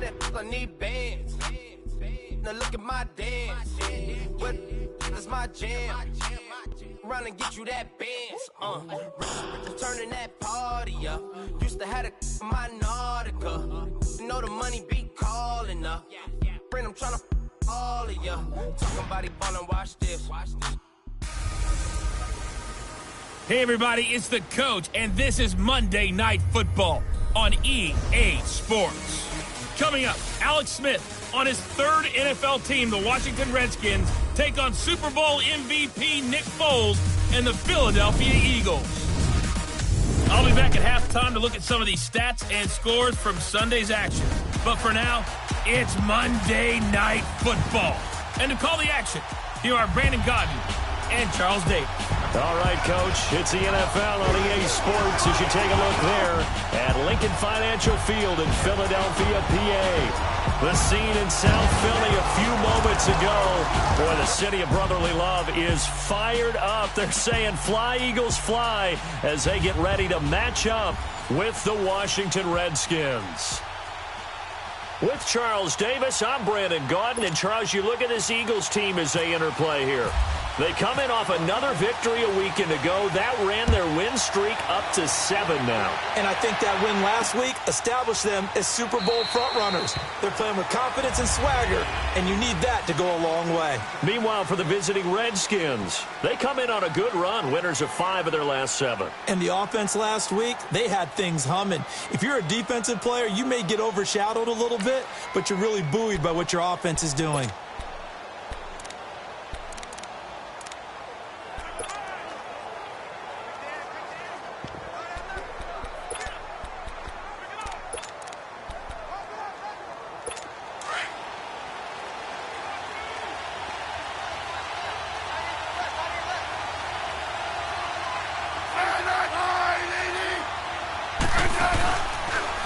I need bands. Now look at my dance. What is my jam? Run and get you that bands. Turning that party up. Used to have a my Nautica. You know the money be calling up. Friend, I'm trying to all of ya. Talking about he ballin', watch this. Hey everybody, it's the coach, and this is Monday Night Football on EA Sports. Coming up, Alex Smith on his third NFL team, the Washington Redskins, take on Super Bowl MVP Nick Foles and the Philadelphia Eagles. I'll be back at halftime to look at some of these stats and scores from Sunday's action. But for now, it's Monday Night Football. And to call the action, here are Brandon Godden and Charles Davis. All right, Coach, it's the NFL on EA Sports as you take a look there at Lincoln Financial Field in Philadelphia, PA. The scene in South Philly a few moments ago. Boy, the city of brotherly love is fired up. They're saying, fly, Eagles, fly, as they get ready to match up with the Washington Redskins. With Charles Davis, I'm Brandon Gaudin. And, Charles, you look at this Eagles team as they interplay here. They come in off another victory a weekend ago. That ran their win streak up to 7 now. And I think that win last week established them as Super Bowl frontrunners. They're playing with confidence and swagger, and you need that to go a long way. Meanwhile, for the visiting Redskins, they come in on a good run, winners of 5 of their last 7. And the offense last week, they had things humming. If you're a defensive player, you may get overshadowed a little bit, but you're really buoyed by what your offense is doing.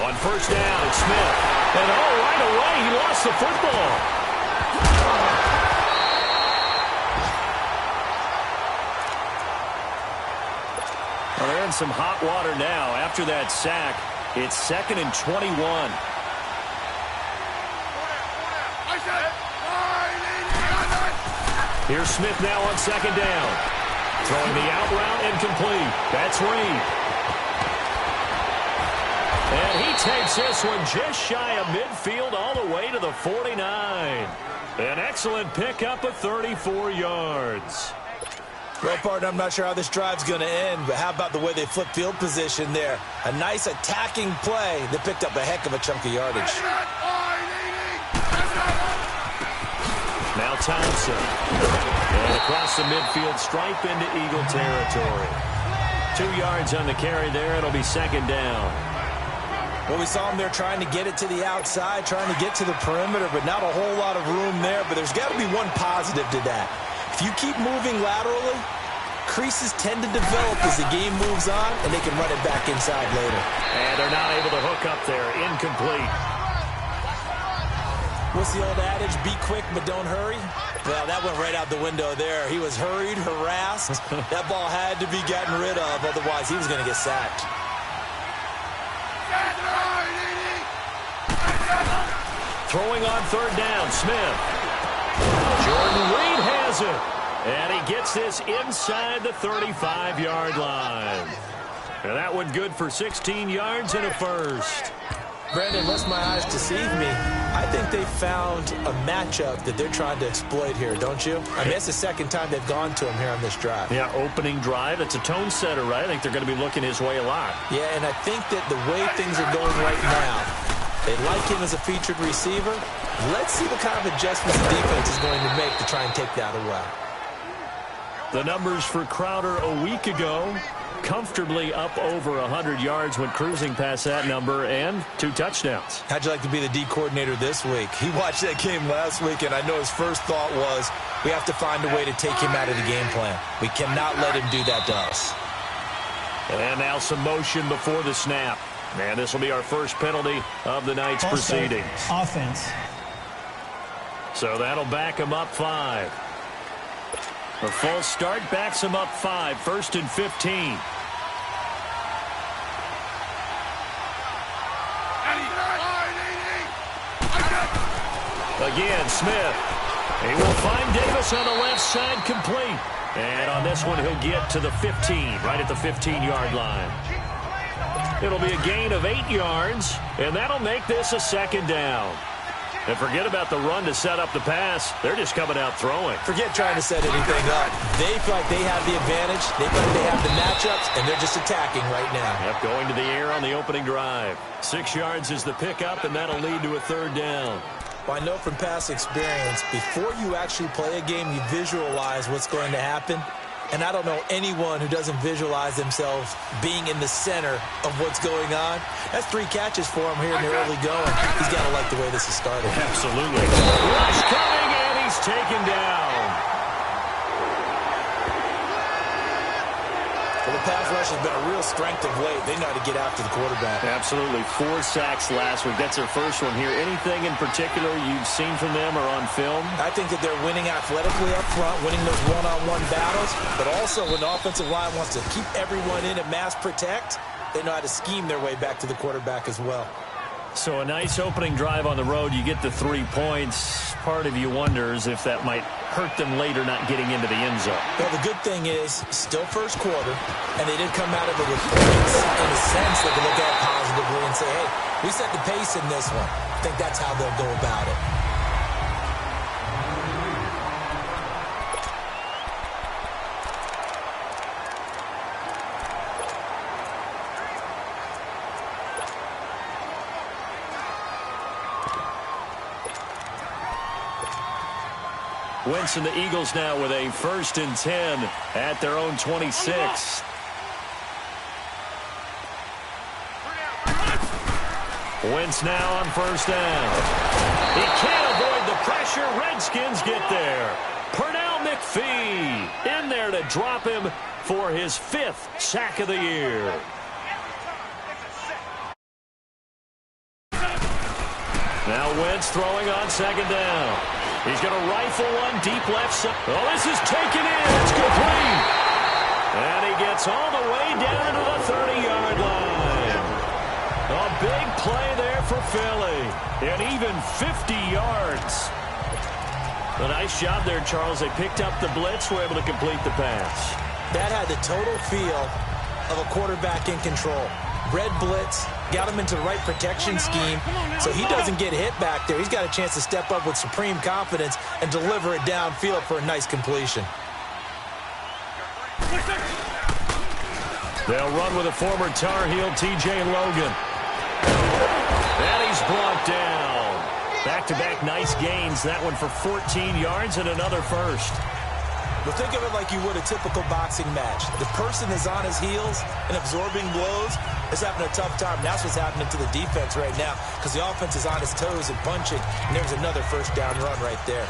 On first down, it's Smith. And right away, he lost the football. Well, they're in some hot water now. After that sack, it's 2nd and 21. Here's Smith now on 2nd down. Throwing the out route incomplete. That's Reed. And he takes this one just shy of midfield all the way to the 49. An excellent pickup of 34 yards. Well, partner, I'm not sure how this drive's going to end, but how about the way they flip field position there? A nice attacking play that picked up a heck of a chunk of yardage. Now Townsend. And across the midfield stripe into Eagle territory. 2 yards on the carry there. It'll be 2nd down. Well, we saw him there trying to get it to the outside, trying to get to the perimeter, but not a whole lot of room there. But there's got to be one positive to that. If you keep moving laterally, creases tend to develop as the game moves on, and they can run it back inside later. And they're not able to hook up there. Incomplete. What's the old adage? Be quick, but don't hurry. Well, that went right out the window there. He was hurried, harassed. That ball had to be gotten rid of, otherwise he was going to get sacked. Throwing on 3rd down, Smith. Jordan Reed has it. And he gets this inside the 35-yard line. And that one good for 16 yards and a first. Brandon, lest my eyes deceive me, I think they found a matchup that they're trying to exploit here, don't you? I mean, it's the second time they've gone to him here on this drive. Yeah, opening drive. It's a tone setter, right? I think they're going to be looking his way a lot. Yeah, and I think that the way things are going right now, they like him as a featured receiver. Let's see what kind of adjustments the defense is going to make to try and take that away. The numbers for Crowder a week ago, comfortably up over 100 yards when cruising past that number, and 2 touchdowns. How'd you like to be the D coordinator this week? He watched that game last week, and I know his first thought was, we have to find a way to take him out of the game plan. We cannot let him do that to us. And now some motion before the snap. And this will be our first penalty of the night's proceedings. Offense. So that'll back him up 5. A false start backs him up 5. 1st and 15. Again, Smith. He will find Davis on the left side complete. And on this one, he'll get to the 15, right at the 15-yard line. It'll be a gain of 8 yards, and that'll make this a second down. And forget about the run to set up the pass. They're just coming out throwing. Forget trying to set anything up. They feel like they have the advantage. They feel like they have the matchups, and they're just attacking right now. Yep, going to the air on the opening drive. 6 yards is the pickup, and that'll lead to a third down. Well, I know from past experience, before you actually play a game, you visualize what's going to happen. And I don't know anyone who doesn't visualize themselves being in the center of what's going on. That's 3 catches for him here in the early going. He's got to like the way this is started. Absolutely. Rush coming, and he's taken down. Well, the pass rush has been a real strength of late. They know how to get after the quarterback. Absolutely. 4 sacks last week. That's their first one here. Anything in particular you've seen from them or on film? I think that they're winning athletically up front, winning those one-on-one battles, but also when the offensive line wants to keep everyone in and mass protect, they know how to scheme their way back to the quarterback as well. So a nice opening drive on the road. You get the 3 points. Part of you wonders if that might hurt them later not getting into the end zone. Well, the good thing is, still first quarter, and they did come out of it with points. In a sense, they can look at it positively and say, hey, we set the pace in this one. I think that's how they'll go about it. Wentz and the Eagles now with a 1st and 10 at their own 26. Wentz now on 1st down. He can't avoid the pressure. Redskins get there. Pernell McPhee in there to drop him for his 5th sack of the year. Now Wentz throwing on 2nd down. He's going to rifle one deep left side. Oh, this is taken in. It's complete. And he gets all the way down to the 30-yard line. A big play there for Philly. And even 50 yards. A nice job there, Charles. They picked up the blitz, were able to complete the pass. That had the total feel of a quarterback in control. Red blitz, got him into the right protection scheme, so he doesn't get hit back there. He's got a chance to step up with supreme confidence and deliver it downfield for a nice completion. They'll run with a former Tar Heel, T.J. Logan. And he's brought down. Back-to-back nice gains. That one for 14 yards and another 1st. But think of it like you would a typical boxing match. The person is on his heels and absorbing blows is having a tough time. That's what's happening to the defense right now because the offense is on its toes and punching, and there's another 1st down run right there.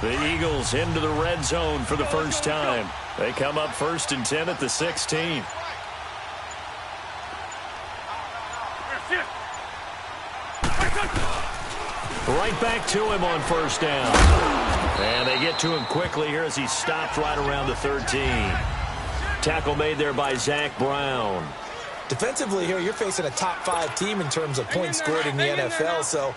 The Eagles into the red zone for the first time. They come up 1st and 10 at the 16. Right back to him on 1st down. And they get to him quickly here as he stopped right around the 13. Tackle made there by Zach Brown. Defensively here, you're facing a top 5 team in terms of points scored in the NFL. So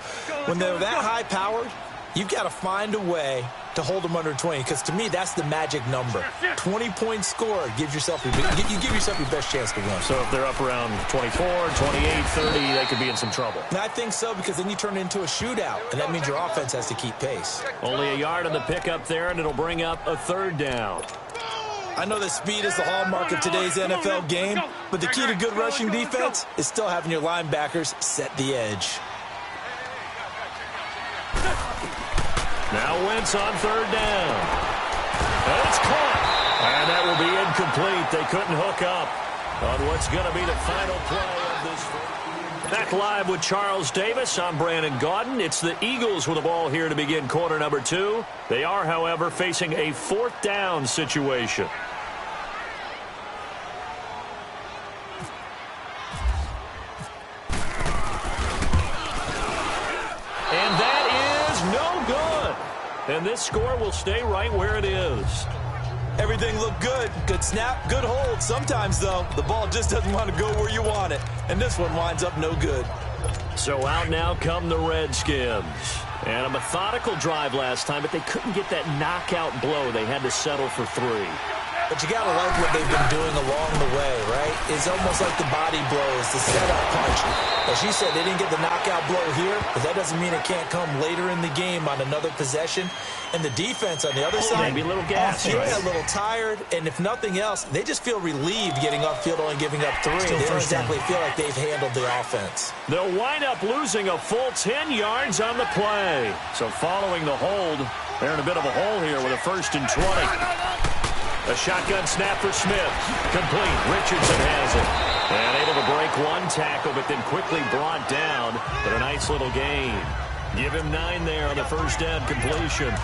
when they're that high-powered, you've got to find a way to hold them under 20, because to me, that's the magic number. 20 points scored gives yourself you give yourself your best chance to win. So if they're up around 24, 28, 30, they could be in some trouble. And I think so, because then you turn it into a shootout, and that means your offense has to keep pace. Only a yard on the pickup there, and it'll bring up a 3rd down. I know that speed is the hallmark of today's NFL game, but the key to good rushing defense is still having your linebackers set the edge. Now Wentz on 3rd down. And it's caught. And that will be incomplete. They couldn't hook up on what's going to be the final play of this. Back live with Charles Davis. I'm Brandon Gaudin. It's the Eagles with the ball here to begin quarter number 2. They are, however, facing a 4th down situation. And that is no good. And this score will stay right where it is. Everything looked good. Good snap, good hold. Sometimes, though, the ball just doesn't want to go where you want it. And this one winds up no good. So out now come the Redskins. And a methodical drive last time, but they couldn't get that knockout blow. They had to settle for 3. But you got to like what they've been doing along the way, right? It's almost like the body blows, the setup punch. As she said, they didn't get the knockout blow here, but that doesn't mean it can't come later in the game on another possession. And the defense on the other side, maybe a little gas, yeah, right? a little tired. And if nothing else, they just feel relieved getting upfield only giving up 3. They don't exactly feel like they've handled the offense. They'll wind up losing a full 10 yards on the play. So following the hold, they're in a bit of a hole here with a 1st and 20. A shotgun snap for Smith. Complete. Richardson has it. And able to break 1 tackle, but then quickly brought down with a nice little gain. Give him 9 there on the 1st down completion.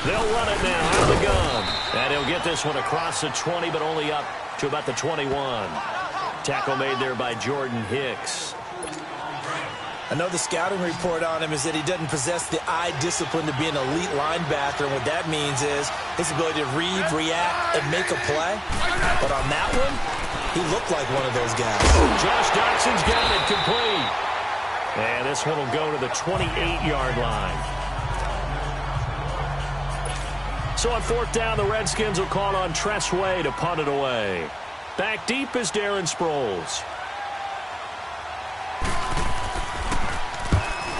They'll run it now out of the gun. And he'll get this one across the 20, but only up to about the 21. Tackle made there by Jordan Hicks. I know the scouting report on him is that he doesn't possess the eye discipline to be an elite linebacker. And what that means is his ability to read, react, and make a play. But on that one, he looked like one of those guys. Josh Doxson's got it complete. And this one will go to the 28-yard line. So on 4th down, the Redskins will call on Tress Way to punt it away. Back deep is Darren Sproles.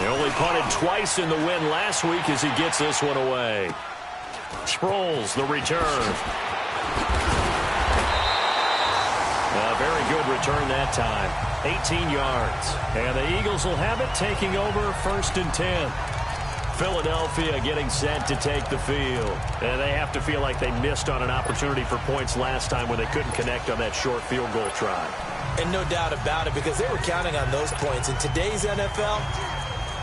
He only punted twice in the win last week as he gets this one away. Sproles, the return. A very good return that time. 18 yards. And the Eagles will have it, taking over 1st and 10. Philadelphia getting set to take the field. And they have to feel like they missed on an opportunity for points last time when they couldn't connect on that short field goal try. And no doubt about it, because they were counting on those points. In today's NFL,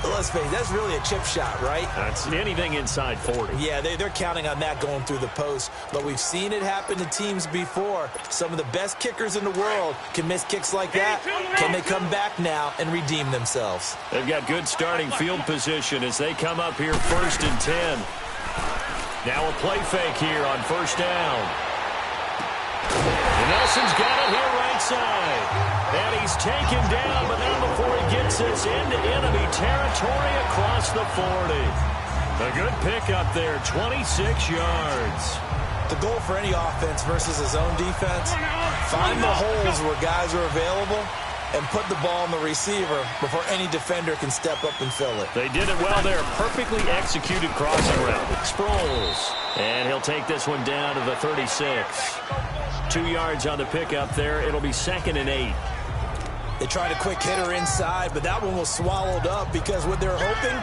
let's face it, that's really a chip shot, right? That's anything inside 40. Yeah, they're counting on that going through the post. But we've seen it happen to teams before. Some of the best kickers in the world can miss kicks like that. Can they come back now and redeem themselves? They've got good starting field position as they come up here 1st and 10. Now a play fake here on 1st down. And Nelson's got it here right side. And he's taken down, but not before he gets this into enemy territory across the 40. A good pickup there, 26 yards. The goal for any offense versus his own defense, find the holes where guys are available and put the ball on the receiver before any defender can step up and fill it. They did it well there. Perfectly executed crossing route. Sproles. And he'll take this one down to the 36. 2 yards on the pickup there. It'll be 2nd and 8. They tried a quick hitter inside, but that one was swallowed up because what they're hoping,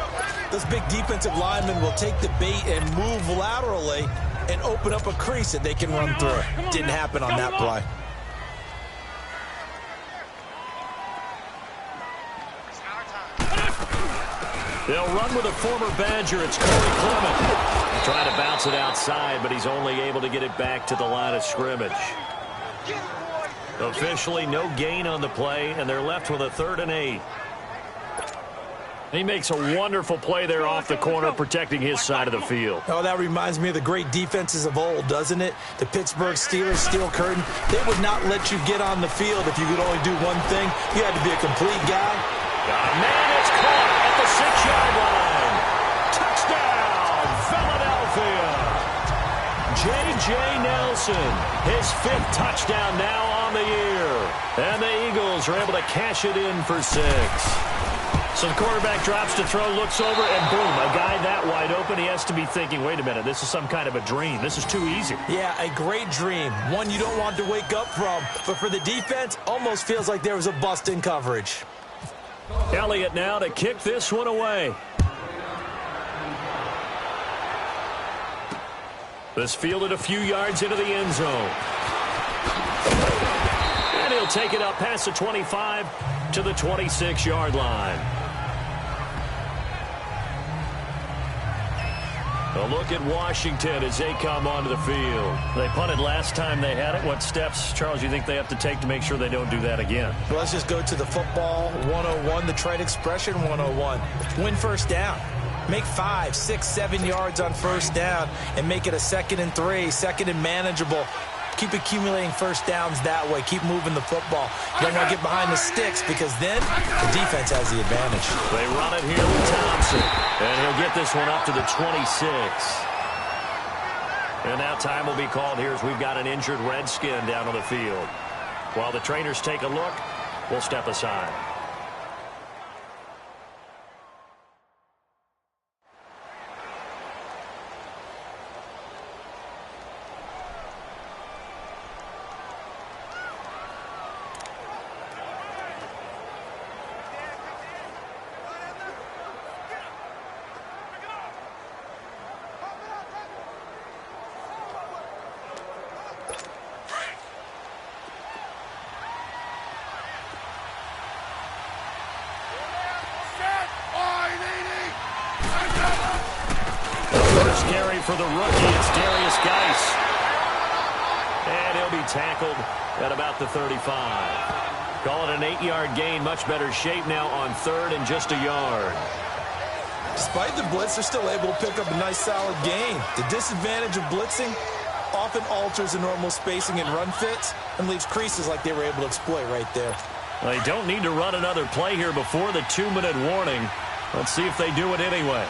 this big defensive lineman will take the bait and move laterally and open up a crease that they can run through. Didn't happen on that play. They'll run with a former Badger. It's Corey Clement. Trying to bounce it outside, but he's only able to get it back to the line of scrimmage. Officially no gain on the play, and they're left with a 3rd and 8. He makes a wonderful play there off the corner, protecting his side of the field. Oh, that reminds me of the great defenses of old, doesn't it? The Pittsburgh Steelers, steel curtain. They would not let you get on the field if you could only do one thing. You had to be a complete guy. Man, it's caught at the 6-yard line. Touchdown, Philadelphia. J.J. Nelson, his 5th touchdown now on the year. And the Eagles are able to cash it in for 6. So the quarterback drops to throw, looks over, and boom, a guy that wide open. He has to be thinking, wait a minute, this is some kind of a dream. This is too easy. Yeah, a great dream. One you don't want to wake up from. But for the defense, almost feels like there was a bust in coverage. Elliott now to kick this one away. This fielded a few yards into the end zone. And he'll take it up past the 25 to the 26-yard line. A look at Washington as they come onto the field. They punted last time they had it. What steps, Charles, you think they have to take to make sure they don't do that again? Well, let's just go to the football 101, the trade expression 101. Win first down. Make 5, 6, 7 yards on first down and make it a 2nd and 3, 2nd and manageable. Keep accumulating first downs that way. Keep moving the football. You don't want to get behind the sticks because then the defense has the advantage. They run it here with Thompson. And he'll get this one up to the 26. And now time will be called here as we've got an injured Redskin down on the field. While the trainers take a look, we'll step aside. Carry for the rookie, it's Darius Geis. And he'll be tackled at about the 35. Call it an 8-yard gain, much better shape now on 3rd and just a yard. Despite the blitz, they're still able to pick up a nice solid gain. The disadvantage of blitzing often alters the normal spacing and run fits and leaves creases like they were able to exploit right there. They don't need to run another play here before the 2-minute warning. Let's see if they do it anyway.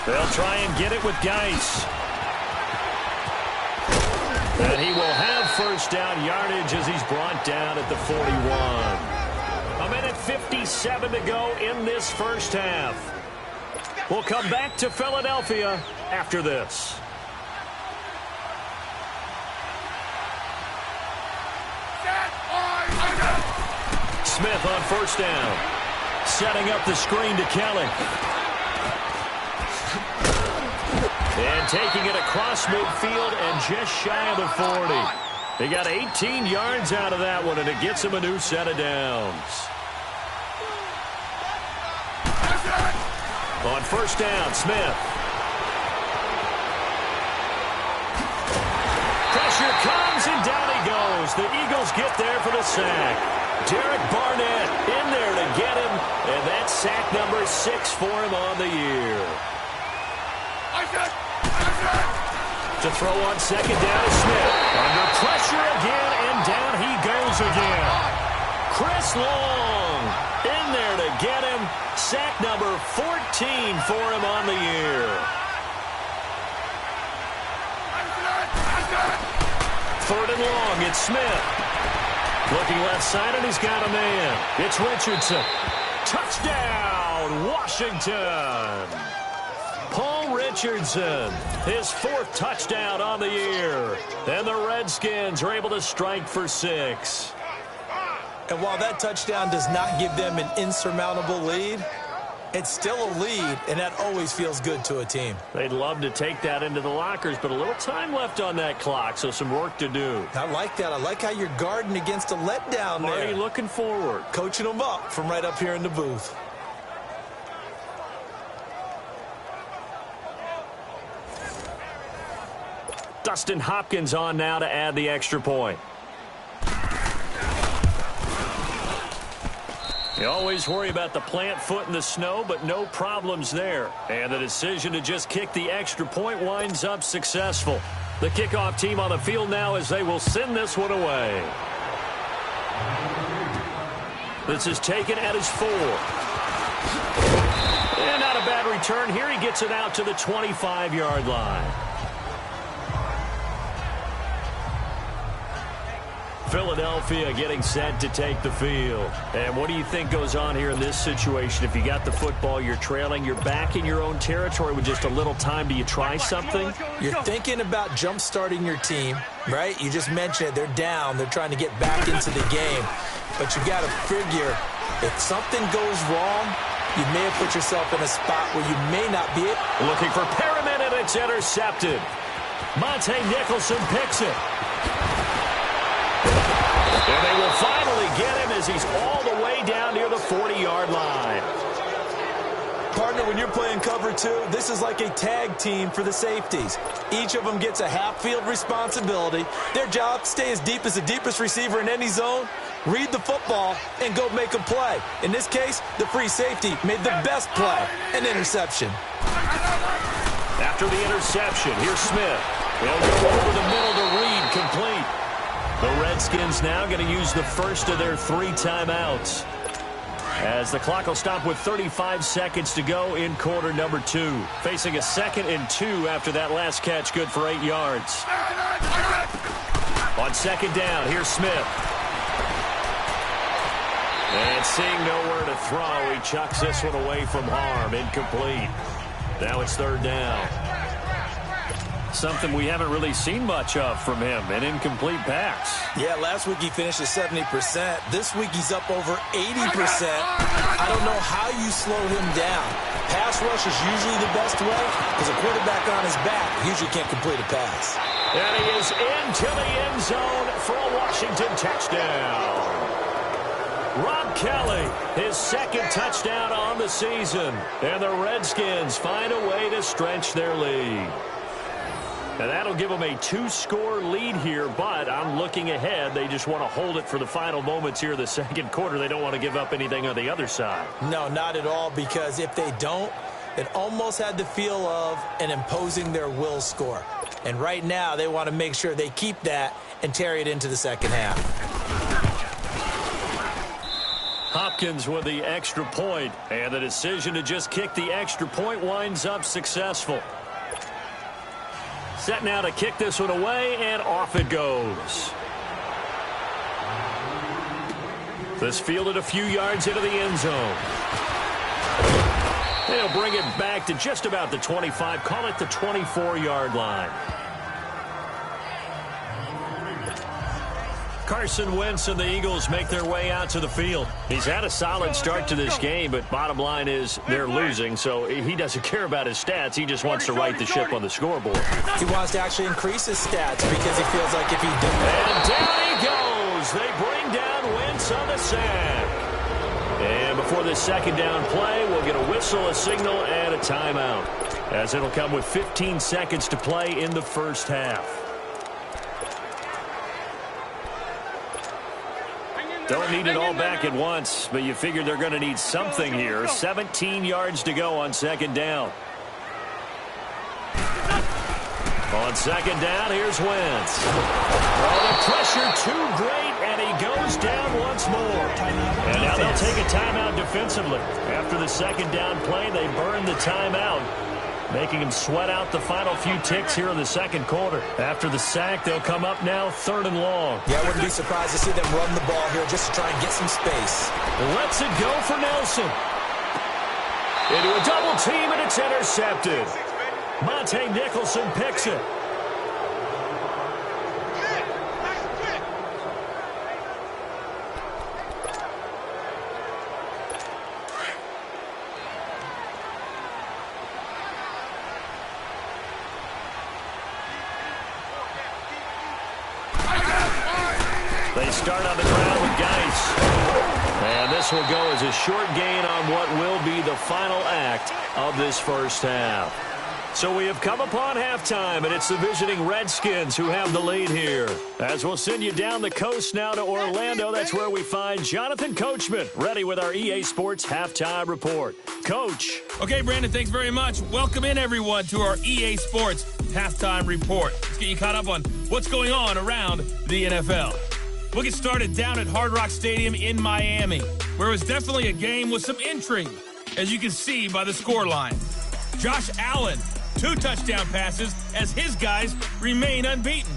They'll try and get it with Geis. And he will have first down yardage as he's brought down at the 41. 1:57 to go in this first half. We'll come back to Philadelphia after this. Smith on first down. Setting up the screen to Kelly. And taking it across midfield and just shy of the 40. He got 18 yards out of that one, and it gets him a new set of downs. On first down, Smith. Pressure comes, and down he goes. The Eagles get there for the sack. Derek Barnett in there to get him, and that's sack number 6 for him on the year. To throw on second down is Smith. Under pressure again, and down he goes again. Chris Long in there to get him. Sack number 14 for him on the year. Third and long, it's Smith. Looking left side, and he's got a man. It's Richardson. Touchdown, Washington. Paul Richardson, his 4th touchdown on the year. And the Redskins are able to strike for 6. And while that touchdown does not give them an insurmountable lead, it's still a lead, and that always feels good to a team. They'd love to take that into the lockers, but a little time left on that clock, so some work to do. I like that. I like how you're guarding against a letdown there. Marty looking forward. Coaching them up from right up here in the booth. Dustin Hopkins on now to add the extra point. You always worry about the plant foot in the snow, but no problems there. And the decision to just kick the extra point winds up successful. The kickoff team on the field now as they will send this one away. This is taken at his 4. And not a bad return here. He gets it out to the 25-yard line. Philadelphia getting set to take the field. And what do you think goes on here in this situation? If you got the football, you're trailing, you're back in your own territory with just a little time. Do you try something? You're thinking about jump-starting your team, right? You just mentioned it. They're down. They're trying to get back into the game. But you got to figure, if something goes wrong, you may have put yourself in a spot where you may not be it. Looking for Perriman, and it's intercepted. Monte Nicholson picks it. And they will finally get him as he's all the way down near the 40-yard line. Partner, when you're playing cover two, this is like a tag team for the safeties. Each of them gets a half-field responsibility. Their job, stay as deep as the deepest receiver in any zone, read the football, and go make a play. In this case, the free safety made the best play, an interception. After the interception, here's Smith. They'll go over the middle to Reed, complete. The Redskins now going to use the first of their 3 timeouts, as the clock will stop with 35 seconds to go in quarter number 2. Facing a 2nd and 2 after that last catch, good for 8 yards. On 2nd down, here's Smith. And seeing nowhere to throw, he chucks this one away from harm, incomplete. Now it's 3rd down. Something we haven't really seen much of from him, an incomplete pass. Yeah, last week he finished at 70%. This week he's up over 80%. I don't know how you slow him down. Pass rush is usually the best way, because a quarterback on his back usually can't complete a pass. And he is into the end zone for a Washington touchdown. Rob Kelly, his 2nd touchdown on the season. And the Redskins find a way to stretch their lead. And that'll give them a 2-score lead here, but I'm looking ahead. They just want to hold it for the final moments here of the 2nd quarter. They don't want to give up anything on the other side. No, not at all, because if they don't, it almost had the feel of an imposing their will score. And right now, they want to make sure they keep that and carry it into the 2nd half. Hopkins with the extra point, and the decision to just kick the extra point winds up successful. Set now to kick this one away, and off it goes. This fielded a few yards into the end zone. They'll bring it back to just about the 25, call it the 24-yard line. Carson Wentz and the Eagles make their way out to the field. He's had a solid start to this game, but bottom line is they're losing, so he doesn't care about his stats. He just wants to right the ship on the scoreboard. He wants to actually increase his stats because he feels like if he didn't... And down he goes. They bring down Wentz on the sack. And before this 2nd down play, we'll get a whistle, a signal, and a timeout, as it'll come with 15 seconds to play in the first half. Don't need it all back at once, but you figure they're going to need something here. 17 yards to go on 2nd down. On 2nd down, here's Wentz. Oh, the pressure too great, and he goes down once more. And now they'll take a timeout defensively. After the 2nd down play, they burn the timeout, making him sweat out the final few ticks here in the 2nd quarter. After the sack, they'll come up now 3rd and long. Yeah, I wouldn't be surprised to see them run the ball here just to try and get some space. Lets it go for Nelson. Into a double team, and it's intercepted. Monte Nicholson picks it. They start on the ground with Geis. And this will go as a short gain on what will be the final act of this first half. So we have come upon halftime, and it's the visiting Redskins who have the lead here. As we'll send you down the coast now to Orlando, that's where we find Jonathan Coachman, ready with our EA Sports Halftime Report. Coach. Okay, Brandon, thanks very much. Welcome in, everyone, to our EA Sports Halftime Report. Let's get you caught up on what's going on around the NFL. We'll get started down at Hard Rock Stadium in Miami, where it was definitely a game with some intrigue, as you can see by the scoreline. Josh Allen, 2 touchdown passes as his guys remain unbeaten.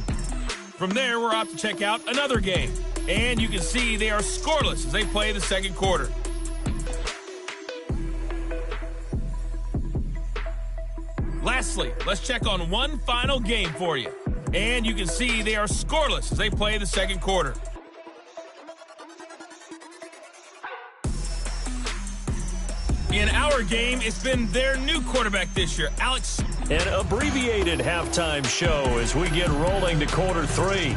From there, we're off to check out another game, and you can see they are scoreless as they play the 2nd quarter. Lastly, let's check on one final game for you. And you can see they are scoreless as they play the 2nd quarter. In our game, it's been their new quarterback this year, Alex. An abbreviated halftime show as we get rolling to quarter 3.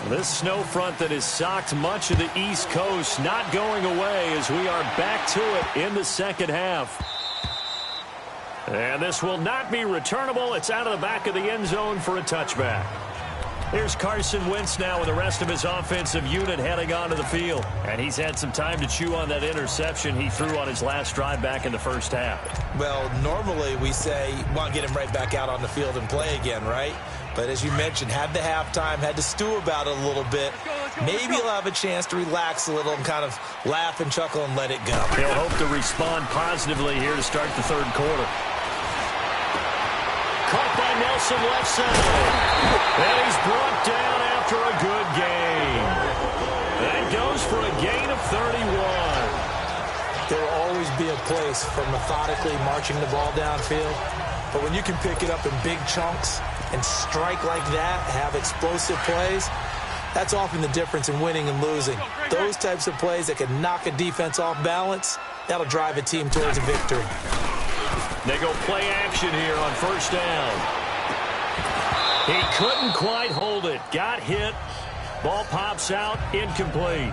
This snow front that has socked much of the East Coast not going away as we are back to it in the second half. And this will not be returnable. It's out of the back of the end zone for a touchback. Here's Carson Wentz now with the rest of his offensive unit heading onto the field. And he's had some time to chew on that interception he threw on his last drive back in the first half. Well, normally we say, well, get him right back out on the field and play again, right? But as you mentioned, had the halftime, had to stew about it a little bit. Maybe he'll have a chance to relax a little and kind of laugh and chuckle and let it go. He'll hope to respond positively here to start the third quarter. Caught by Nelson left side. And he's brought down after a good gain. That goes for a gain of 31. There will always be a place for methodically marching the ball downfield. But when you can pick it up in big chunks and strike like that, have explosive plays, that's often the difference in winning and losing. Those types of plays that can knock a defense off balance, that'll drive a team towards a victory. They go play action here on first down. He couldn't quite hold it. Got hit. Ball pops out. Incomplete.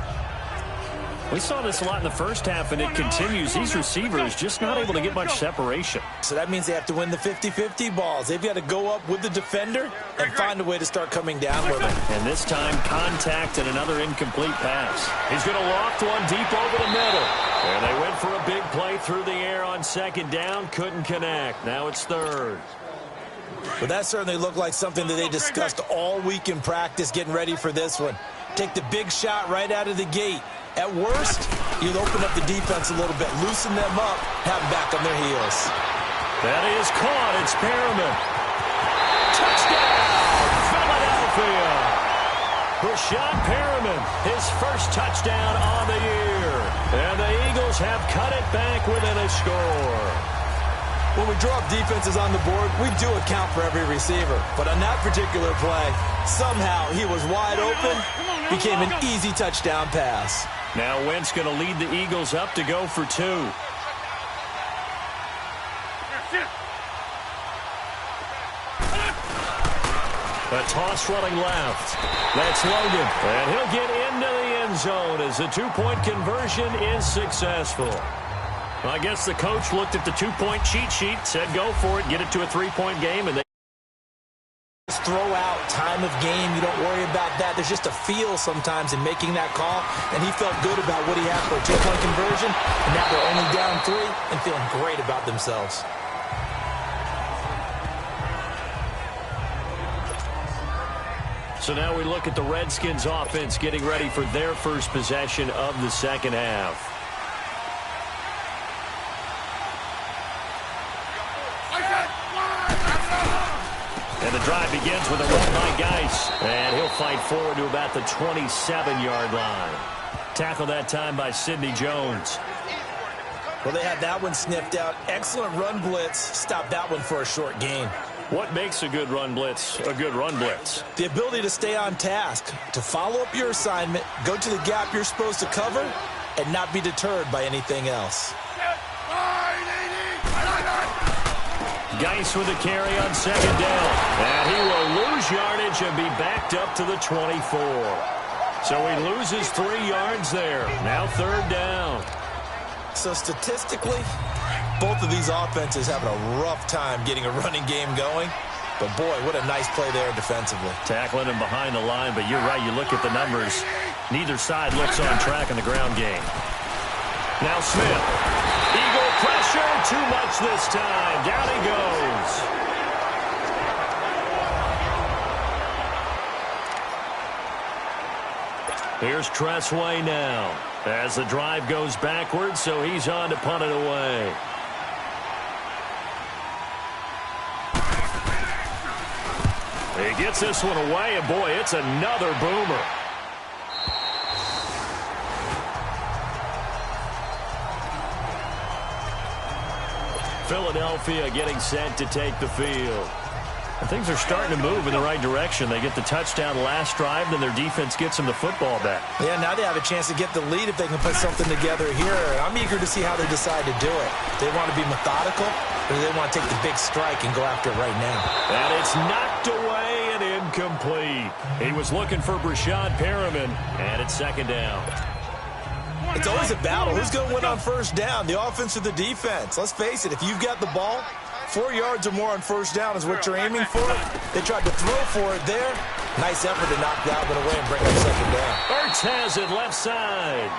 We saw this a lot in the first half, and it continues. These receivers just not able to get much separation. So that means they have to win the 50-50 balls. They've got to go up with the defender and find a way to start coming down with him. And this time, contact and another incomplete pass. He's going to loft one deep over the middle. And they went for a big play through the air on second down. Couldn't connect. Now it's third. But that certainly looked like something that they discussed all week in practice getting ready for this one. Take the big shot right out of the gate. At worst, you'll open up the defense a little bit, loosen them up, have them back on their heels. That is caught. It's Perriman. Touchdown, Philadelphia. Rashad Perriman, his first touchdown on the year. And the Eagles have cut it back within a score. When we draw up defenses on the board, we do account for every receiver. But on that particular play, somehow he was wide open, became an easy touchdown pass. Now Wentz going to lead the Eagles up to go for two. A toss running left. That's Logan. And he'll get into the end zone as the two-point conversion is successful. Well, I guess the coach looked at the two-point cheat sheet, said go for it, get it to a three-point game, and they throw out time of game. You don't worry about that. There's just a feel sometimes in making that call, and he felt good about what he had for a two-point conversion, and now they're only down 3 and feeling great about themselves. So now we look at the Redskins offense getting ready for their first possession of the second half. And the drive begins with a run by Geis. And he'll fight forward to about the 27-yard line. Tackled that time by Sidney Jones. Well, they had that one sniffed out. Excellent run blitz. Stopped that one for a short gain. What makes a good run blitz a good run blitz? The ability to stay on task, to follow up your assignment, go to the gap you're supposed to cover, and not be deterred by anything else. Geis with a carry on second down. And he will lose yardage and be backed up to the 24. So he loses 3 yards there. Now third down. So statistically, both of these offenses having a rough time getting a running game going. But boy, what a nice play there defensively. Tackling him behind the line, but you're right, you look at the numbers. Neither side looks on track in the ground game. Now Smith. Eagle pressure, too much this time. Down he goes. Here's Tressway now as the drive goes backwards, so he's on to punt it away. He gets this one away, and boy, it's another boomer. Philadelphia getting set to take the field. And things are starting to move in the right direction. They get the touchdown last drive, then their defense gets them the football back. Yeah, now they have a chance to get the lead if they can put something together here. I'm eager to see how they decide to do it. They want to be methodical, or they want to take the big strike and go after it right now. And it's knocked away and incomplete. lead. He was looking for Brashad Perriman, and it's second down. It's always a battle. Who's going to win on first down, the offense or the defense? Let's face it, if you've got the ball, 4 yards or more on first down is what you're aiming for. They tried to throw for it there. Nice effort to knock that one away and bring up second down. Ertz has it left side.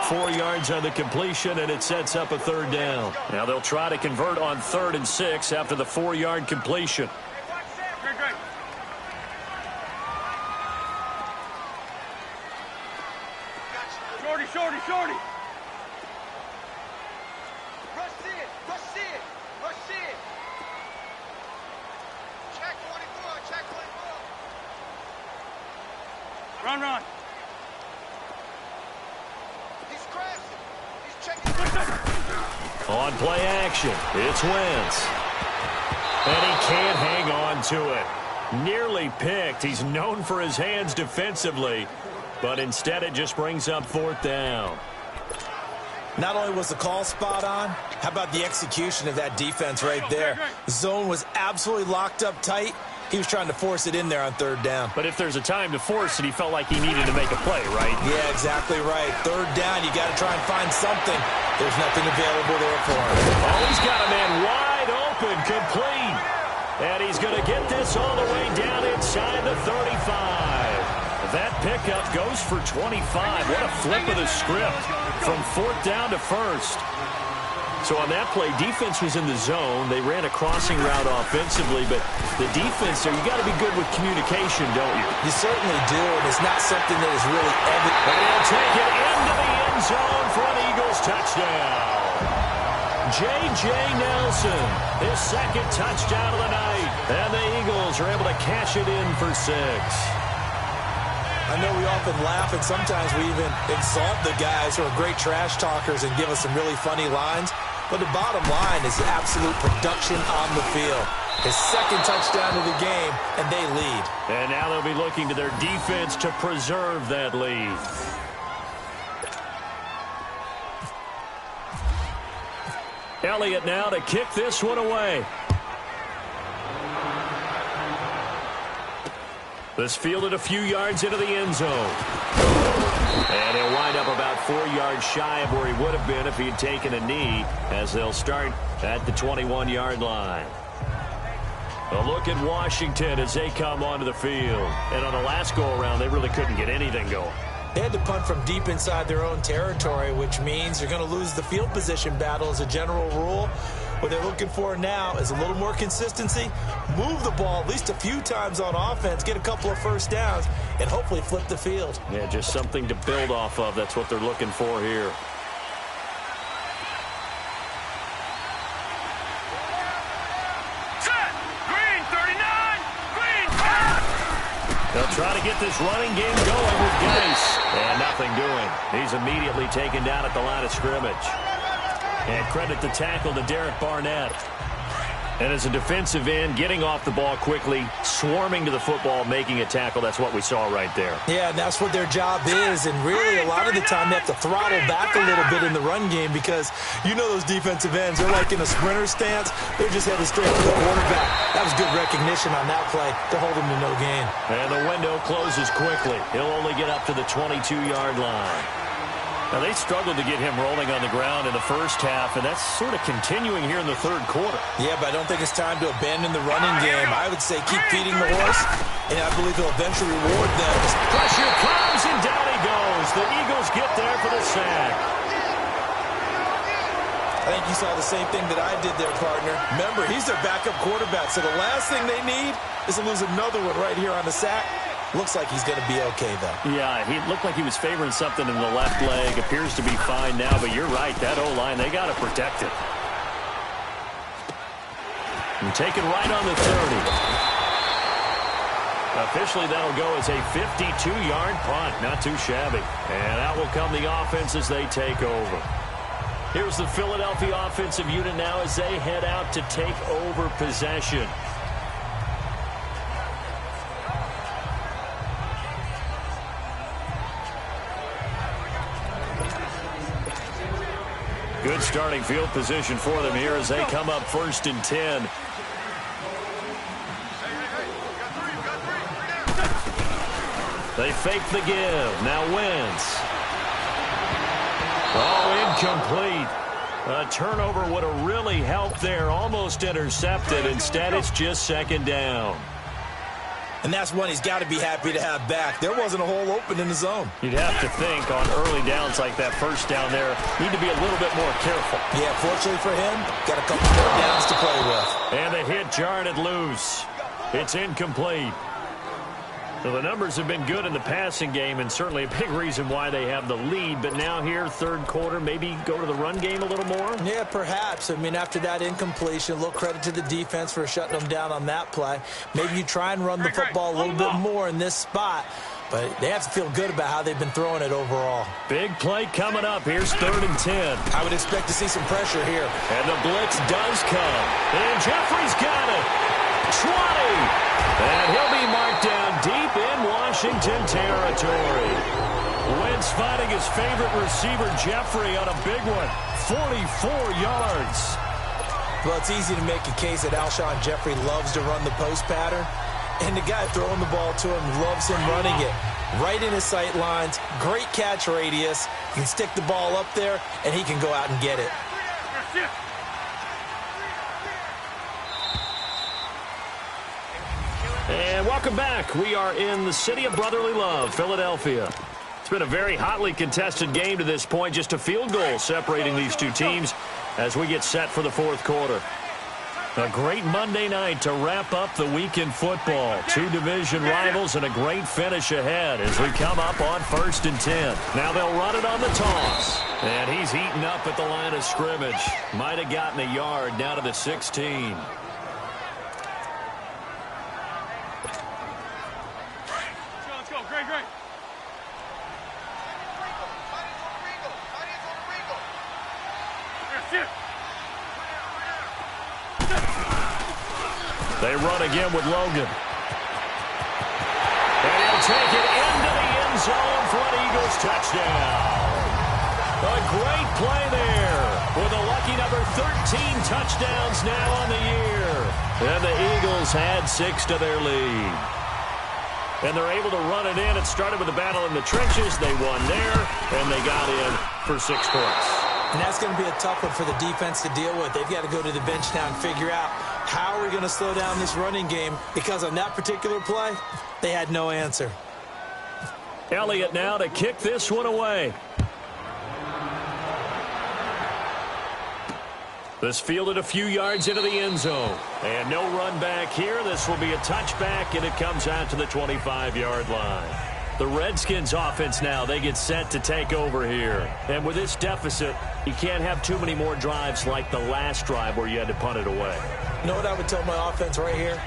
4 yards on the completion, and it sets up a third down. Now they'll try to convert on 3rd and 6 after the 4-yard completion. Shorty. Rush it. Check 24. Run. He's crashing. He's checking. On play action, it's Wentz. And he can't hang on to it. Nearly picked. He's known for his hands defensively, but instead it just brings up 4th down. Not only was the call spot on, how about the execution of that defense right there? The zone was absolutely locked up tight. He was trying to force it in there on 3rd down. But if there's a time to force it, he felt like he needed to make a play, right? Yeah, exactly right. 3rd down, you got to try and find something. There's nothing available there for him. Oh, he's got a man wide open, complete. And he's going to get this all the way down inside the 35. That pickup goes for 25. What a flip of the script from 4th down to 1st. So on that play, defense was in the zone. They ran a crossing route offensively, but the defense there, you got to be good with communication, don't you? You certainly do, and it's not something that is really evident. And he'll take it into the end zone for an Eagles touchdown. J.J. Nelson, his 2nd touchdown of the night. And the Eagles are able to cash it in for 6. I know we often laugh, and sometimes we even insult the guys who are great trash talkers and give us some really funny lines. But the bottom line is absolute production on the field. His 2nd touchdown of the game, and they lead. And now they'll be looking to their defense to preserve that lead. Elliott now to kick this one away. This fielded a few yards into the end zone. And he'll wind up about 4 yards shy of where he would have been if he had taken a knee, as they'll start at the 21-yard line. A look at Washington as they come onto the field. And on the last go-around, they really couldn't get anything going. They had to punt from deep inside their own territory, which means they're going to lose the field position battle as a general rule. What they're looking for now is a little more consistency, move the ball at least a few times on offense, get a couple of first downs, and hopefully flip the field. Yeah, just something to build off of. That's what they're looking for here. They'll try to get this running game going with Geis. And nothing doing. He's immediately taken down at the line of scrimmage. And credit the tackle to Derek Barnett. And as a defensive end, getting off the ball quickly, swarming to the football, making a tackle, that's what we saw right there. Yeah, and that's what their job is. And really, a lot of the time, they have to throttle back a little bit in the run game because you know those defensive ends, they're like in a sprinter stance. They're just headed straight to the quarterback. That was good recognition on that play to hold him to no gain. And the window closes quickly. He'll only get up to the 22-yard line. Now, they struggled to get him rolling on the ground in the first half, and that's sort of continuing here in the 3rd quarter. Yeah, but I don't think it's time to abandon the running game. I would say keep feeding the horse, and I believe he'll eventually reward them. Pressure comes, and down he goes. The Eagles get there for the sack. I think you saw the same thing that I did there, partner. Remember, he's their backup quarterback, so the last thing they need is to lose another one right here on the sack. Looks like he's going to be okay, though. Yeah, he looked like he was favoring something in the left leg. Appears to be fine now, but you're right. That O-line, they got to protect it. And taken right on the 30. Officially, that'll go as a 52-yard punt. Not too shabby. And out will come the offense as they take over. Here's the Philadelphia offensive unit now as they head out to take over possession. Good starting field position for them here as they come up 1st and 10. They fake the give. Now Wentz. Oh, incomplete. A turnover would have really helped there. Almost intercepted. Instead, it's just second down. And that's one he's got to be happy to have back. There wasn't a hole open in the zone. You'd have to think on early downs like that first down there, need to be a little bit more careful. Yeah, fortunately for him, got a couple more downs to play with. And the hit jarred it loose. It's incomplete. So the numbers have been good in the passing game, and certainly a big reason why they have the lead. But now here, third quarter, maybe go to the run game a little more? Yeah, perhaps. I mean, after that incompletion, a little credit to the defense for shutting them down on that play. Maybe you try and run the football a little bit more in this spot. But they have to feel good about how they've been throwing it overall. Big play coming up. Here's 3rd and 10. I would expect to see some pressure here. And the blitz does come. And Jeffrey's got it. 20. And he'll be marked down deep in Washington territory. Wentz finding his favorite receiver, Jeffrey, on a big one. 44 yards. Well, it's easy to make a case that Alshon Jeffrey loves to run the post pattern. And the guy throwing the ball to him loves him running it. Right in his sight lines. Great catch radius. You can stick the ball up there, and he can go out and get it. And welcome back. We are in the city of brotherly love, Philadelphia. It's been a very hotly contested game to this point. Just a field goal separating these two teams as we get set for the fourth quarter. A great Monday night to wrap up the week in football. Two division rivals and a great finish ahead as we come up on 1st and 10. Now they'll run it on the toss. And he's heating up at the line of scrimmage. Might have gotten a yard down to the 16. They run again with Logan. And he'll take it into the end zone for an Eagles touchdown. A great play there with a lucky number 13 touchdowns now on the year. And the Eagles had 6 to their lead. And they're able to run it in. It started with a battle in the trenches. They won there, and they got in for 6 points. And that's going to be a tough one for the defense to deal with. They've got to go to the bench now and figure out how are we going to slow down this running game, because on that particular play, they had no answer. Elliott now to kick this one away. This fielded a few yards into the end zone. And no run back here. This will be a touchback, and it comes out to the 25-yard line. The Redskins offense now, they get set to take over here. And with this deficit, you can't have too many more drives like the last drive where you had to punt it away. You know what I would tell my offense right here?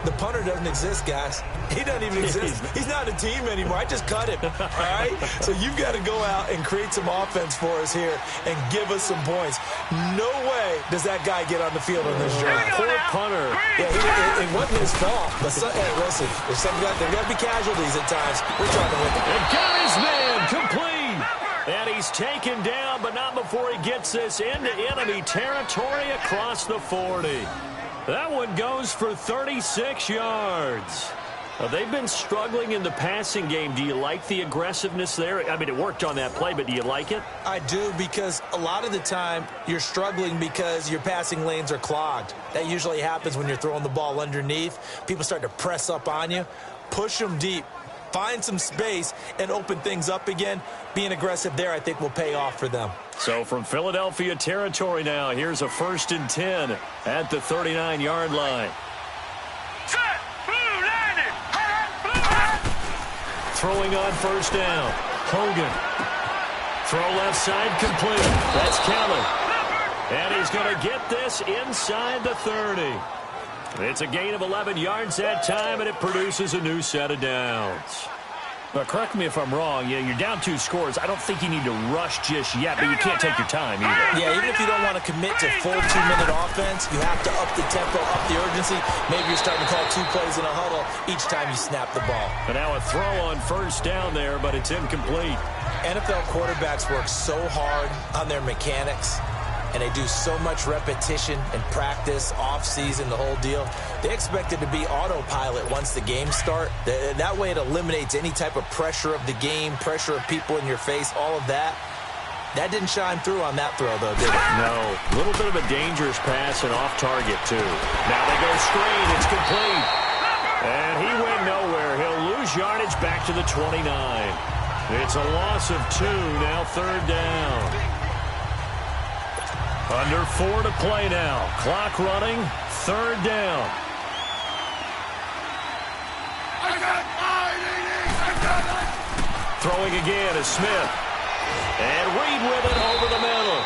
The punter doesn't exist, guys. He doesn't even exist. He's not a team anymore. I just cut him, all right? So you've got to go out and create some offense for us here and give us some points. No way does that guy get on the field on this drive. Poor punter. Yeah, it wasn't his fault. But hey, listen, there got to be casualties at times. We're trying to win. And got his man complete. And he's taken down, but not before he gets this into enemy territory across the 40. That one goes for 36 yards. They've been struggling in the passing game. Do you like the aggressiveness there? I mean, it worked on that play, but do you like it? I do, because a lot of the time you're struggling because your passing lanes are clogged. That usually happens when you're throwing the ball underneath. People start to press up on you. Push them deep. Find some space and open things up again. Being aggressive there, I think, will pay off for them. So from Philadelphia territory now, here's a 1st and 10 at the 39-yard line. Throwing on 1st down. Hogan. Throw left side complete. That's Kelly. And he's going to get this inside the 30. It's a gain of 11 yards that time, and it produces a new set of downs. But correct me if I'm wrong. Yeah, you're down 2 scores. I don't think you need to rush just yet, but you can't take your time either. Yeah, even if you don't want to commit to full 2-minute offense, you have to up the tempo, up the urgency. Maybe you're starting to call 2 plays in a huddle each time you snap the ball. And now a throw on 1st down there, but it's incomplete. NFL quarterbacks work so hard on their mechanics. and they do so much repetition and practice, off-season, the whole deal. They expect it to be autopilot once the games start. That way it eliminates any type of pressure of the game, pressure of people in your face, all of that. That didn't shine through on that throw, though, did it? No. A little bit of a dangerous pass and off target, too. Now they go screen. It's complete. And he went nowhere. He'll lose yardage back to the 29. It's a loss of 2. Now 3rd down. Under 4 to play now. Clock running. 3rd down. Throwing again is Smith. And Reed with it over the middle.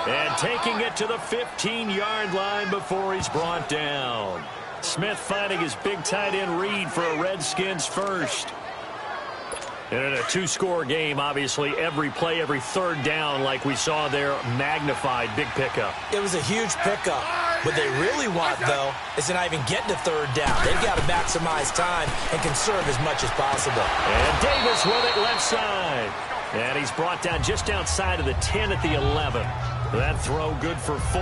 And taking it to the 15-yard line before he's brought down. Smith finding his big tight end Reed for a Redskins first. And in a 2-score game, obviously, every play, every 3rd down, like we saw there, magnified, big pickup. It was a huge pickup. What they really want, though, is to not even get to 3rd down. They've got to maximize time and conserve as much as possible. And Davis with it left side. And he's brought down just outside of the 10 at the 11. That throw good for 4.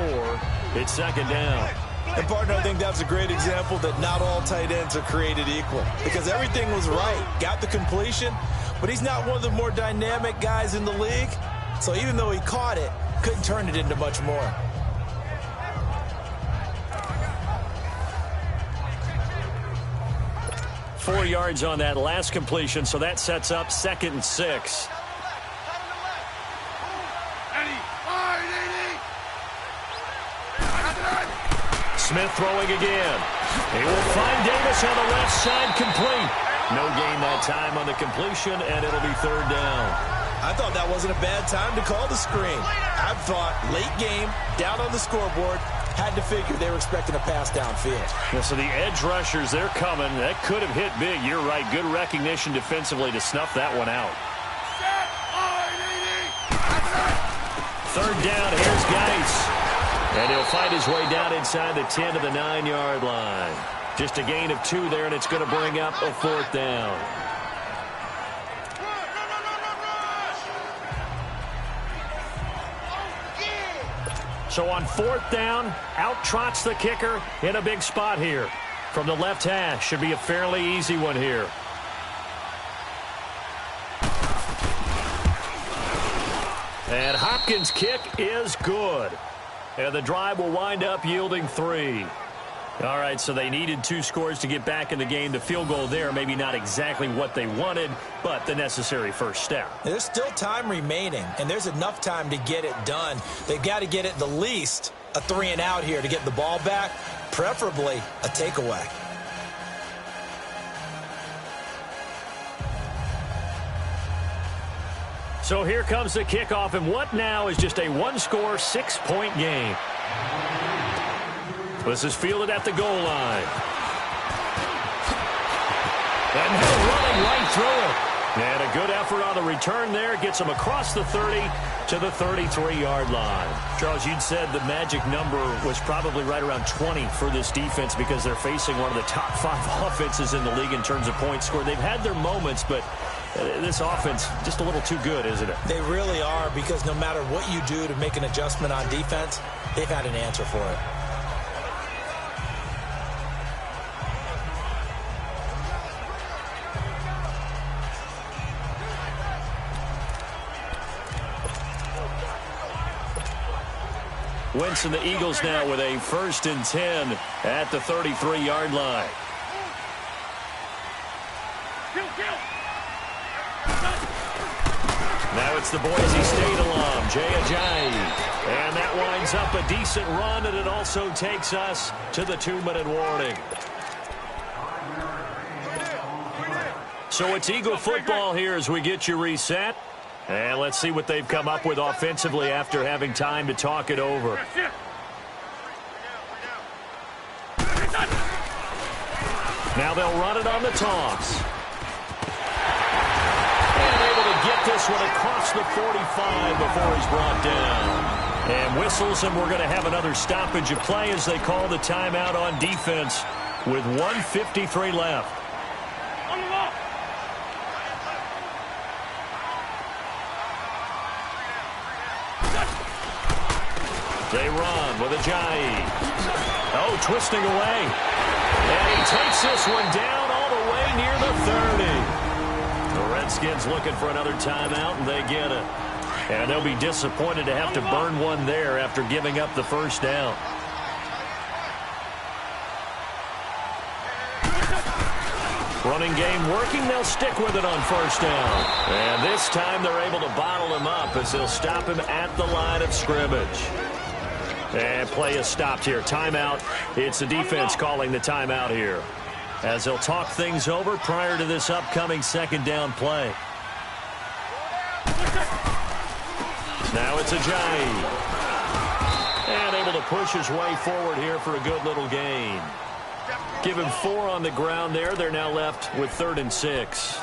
It's 2nd down. And, partner, I think that's a great example that not all tight ends are created equal. Because everything was right. Got the completion, but he's not one of the more dynamic guys in the league. So even though he caught it, couldn't turn it into much more. Four yards on that last completion, so that sets up 2nd and 6. Smith throwing again. He will find Davis on the left side, complete. No gain that time on the completion, and it'll be 3rd down. I thought that wasn't a bad time to call the screen. I thought late game, down on the scoreboard, had to figure they were expecting a pass downfield. Yeah, so the edge rushers, they're coming. That could have hit big. You're right. Good recognition defensively to snuff that one out. 3rd down. Here's Geis. And he'll find his way down inside the 10 to the 9-yard line. Just a gain of 2 there, and it's going to bring up a 4th down. So on 4th down, out trots the kicker in a big spot here. From the left hash, should be a fairly easy one here. And Hopkins' kick is good. And the drive will wind up yielding 3. All right, so they needed 2 scores to get back in the game. The field goal there, maybe not exactly what they wanted, but the necessary first step. There's still time remaining, and there's enough time to get it done. They've got to get at the least a 3-and-out here to get the ball back, preferably a takeaway. So here comes the kickoff, and what now is just a 1-score, 6-point game. This is fielded at the goal line. And he'll running right through it. And a good effort on the return there. Gets him across the 30 to the 33-yard line. Charles, you'd said the magic number was probably right around 20 for this defense because they're facing one of the top 5 offenses in the league in terms of points scored. They've had their moments, but this offense just a little too good, isn't it? They really are, because no matter what you do to make an adjustment on defense, they've had an answer for it. Wentz and the Eagles now with a 1st and 10 at the 33-yard line. Now it's the Boise State alum, Jay Ajayi. And that winds up a decent run, and it also takes us to the 2-minute warning. So it's Eagle football here as we get you reset. And let's see what they've come up with offensively after having time to talk it over. Now they'll run it on the toss. And able to get this one across the 45 before he's brought down. And whistles, and we're going to have another stoppage of play as they call the timeout on defense with 1:53 left. They run with Ajayi. Oh, twisting away. And he takes this one down all the way near the 30. The Redskins looking for another timeout, and they get it. And they'll be disappointed to have to burn one there after giving up the first down. Running game working. They'll stick with it on first down. And this time they're able to bottle him up as they'll stop him at the line of scrimmage. And play is stopped here. Timeout. It's the defense calling the timeout here, as they'll talk things over prior to this upcoming second down play. Now it's Ajayi. And able to push his way forward here for a good little gain. Give him 4 on the ground there. They're now left with 3rd and 6.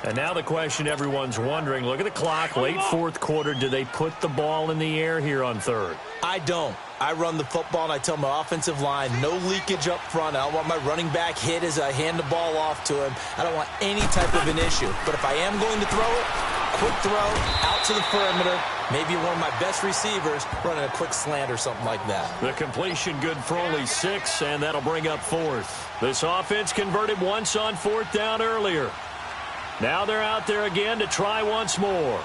And now the question everyone's wondering, look at the clock, late fourth quarter. Do they put the ball in the air here on 3rd? I don't. I run the football, and I tell my offensive line, no leakage up front. I don't want my running back hit as I hand the ball off to him. I don't want any type of an issue. But if I am going to throw it, quick throw, out to the perimeter, maybe one of my best receivers running a quick slant or something like that. The completion good for only 6, and that'll bring up 4th. This offense converted once on 4th down earlier. Now they're out there again to try once more.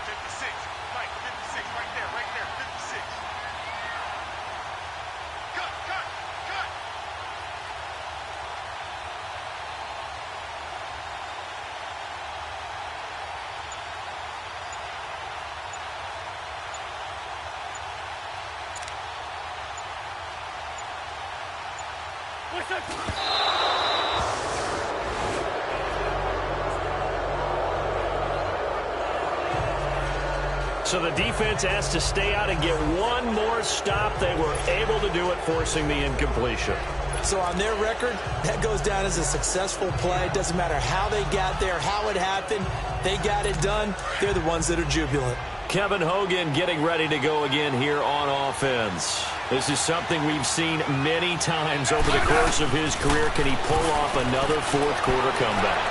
56, Mike, 56, right there, 56. Cut. So the defense has to stay out and get one more stop. They were able to do it, forcing the incompletion. So on their record, that goes down as a successful play. It doesn't matter how they got there, how it happened. They got it done. They're the ones that are jubilant. Kevin Hogan getting ready to go again here on offense. This is something we've seen many times over the course of his career. Can he pull off another fourth quarter comeback?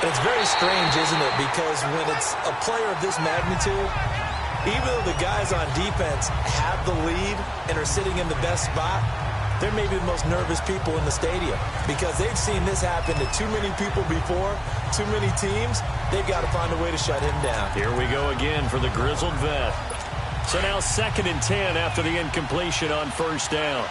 It's very strange, isn't it? Because when it's a player of this magnitude, even though the guys on defense have the lead and are sitting in the best spot, they're maybe the most nervous people in the stadium because they've seen this happen to too many people before, too many teams. They've got to find a way to shut him down. Here we go again for the grizzled vet. So now 2nd and 10 after the incompletion on first down.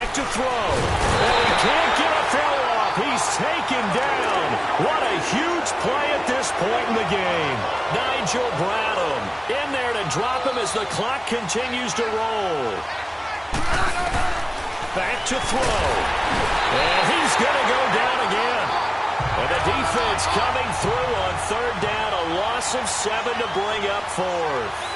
Back to throw. And he can't get a throw off. He's taken down. What a huge play at this point in the game. Nigel Bradham in there to drop him as the clock continues to roll. Back to throw. And he's going to go down again. And the defense coming through on 3rd down. A loss of 7 to bring up 4th.